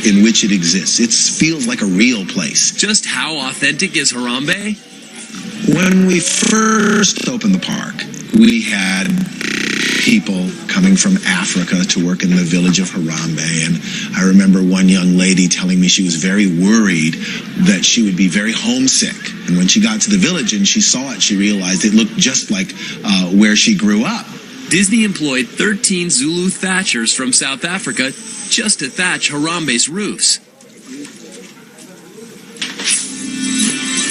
in which it exists. It feels like a real place. Just how authentic is Harambe? When we first opened the park, we had people coming from Africa to work in the village of Harambe, and I remember one young lady telling me she was very worried that she would be very homesick. And when she got to the village and she saw it, she realized it looked just like where she grew up. Disney employed 13 Zulu thatchers from South Africa just to thatch Harambe's roofs.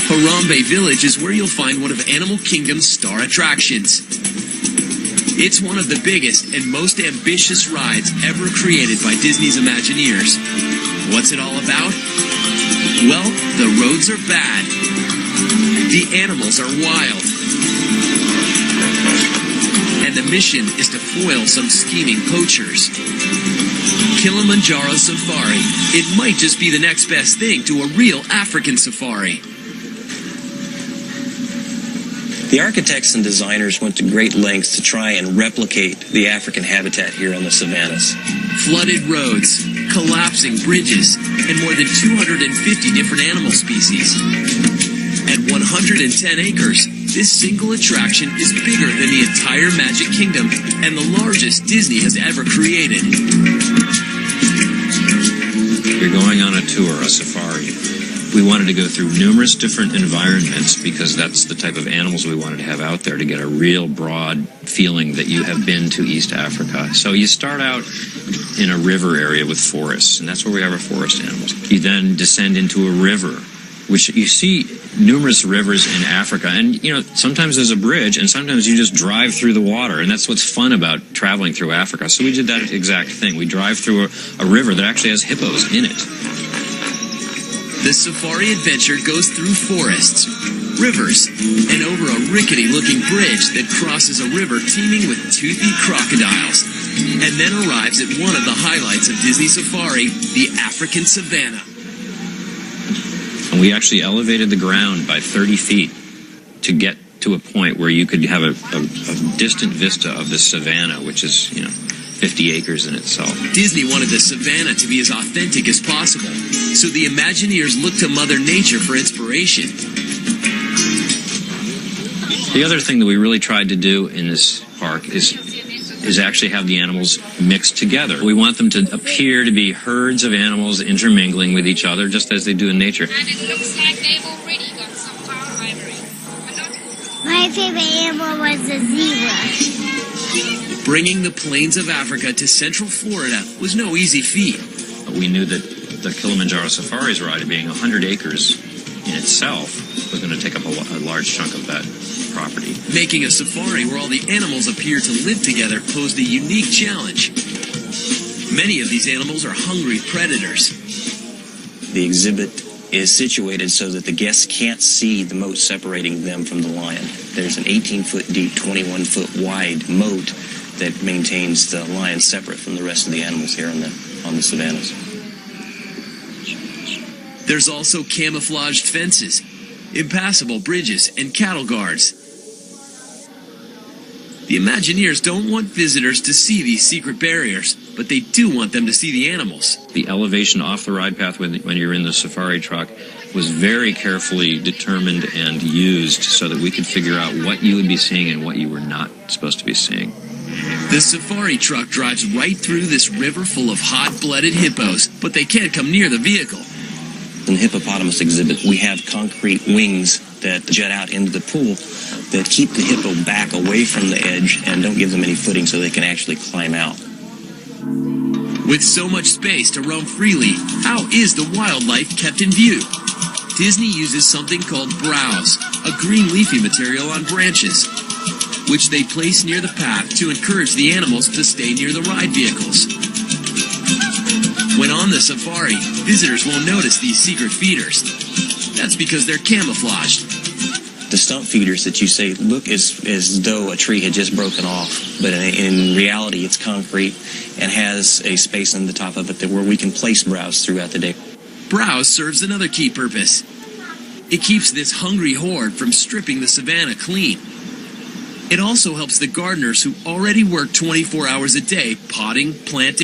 Harambe Village is where you'll find one of Animal Kingdom's star attractions. It's one of the biggest and most ambitious rides ever created by Disney's Imagineers. What's it all about? Well, the roads are bad. The animals are wild. And the mission is to foil some scheming poachers. Kilimanjaro Safari. It might just be the next best thing to a real African safari. The architects and designers went to great lengths to try and replicate the African habitat here on the savannas. Flooded roads, collapsing bridges, and more than 250 different animal species. At 110 acres, this single attraction is bigger than the entire Magic Kingdom and the largest Disney has ever created. You're going on a tour, a safari. We wanted to go through numerous different environments because that's the type of animals we wanted to have out there to get a real broad feeling that you have been to East Africa. So you start out in a river area with forests, and that's where we have our forest animals. You then descend into a river, which you see numerous rivers in Africa, and sometimes there's a bridge, and sometimes you just drive through the water, and that's what's fun about traveling through Africa. So we did that exact thing. We drive through a river that actually has hippos in it. The safari adventure goes through forests, rivers, and over a rickety-looking bridge that crosses a river teeming with toothy crocodiles, and then arrives at one of the highlights of Disney Safari, the African savanna. And we actually elevated the ground by 30 feet to get to a point where you could have a distant vista of the savanna, which is, 50 acres in itself. Disney wanted the savanna to be as authentic as possible, so the Imagineers looked to Mother Nature for inspiration. The other thing that we really tried to do in this park is actually have the animals mixed together. We want them to appear to be herds of animals intermingling with each other, just as they do in nature. And it looks like they've already got some power library. My favorite animal was the zebra. Bringing the plains of Africa to Central Florida was no easy feat. We knew that the Kilimanjaro Safari's ride, being 100 acres in itself, was going to take up a large chunk of that property. Making a safari where all the animals appear to live together posed a unique challenge. Many of these animals are hungry predators. The exhibit is situated so that the guests can't see the moat separating them from the lion. There's an 18-foot deep, 21-foot wide moat that maintains the lion separate from the rest of the animals here on the savannas. There's also camouflaged fences, impassable bridges, and cattle guards. The Imagineers don't want visitors to see these secret barriers, but they do want them to see the animals. The elevation off the ride path when you're in the safari truck was very carefully determined and used so that we could figure out what you would be seeing and what you were not supposed to be seeing. The safari truck drives right through this river full of hot-blooded hippos, but they can't come near the vehicle. In the hippopotamus exhibit, we have concrete wings that jet out into the pool that keep the hippo back away from the edge and don't give them any footing so they can actually climb out. With so much space to roam freely, how is the wildlife kept in view? Disney uses something called browse, a green leafy material on branches, which they place near the path to encourage the animals to stay near the ride vehicles. When on the safari, visitors won't notice these secret feeders. That's because they're camouflaged. The stump feeders that you say look as though a tree had just broken off, but in reality it's concrete and has a space in the top of it where we can place browse throughout the day. Browse serves another key purpose. It keeps this hungry horde from stripping the savanna clean. It also helps the gardeners who already work 24 hours a day potting, planting,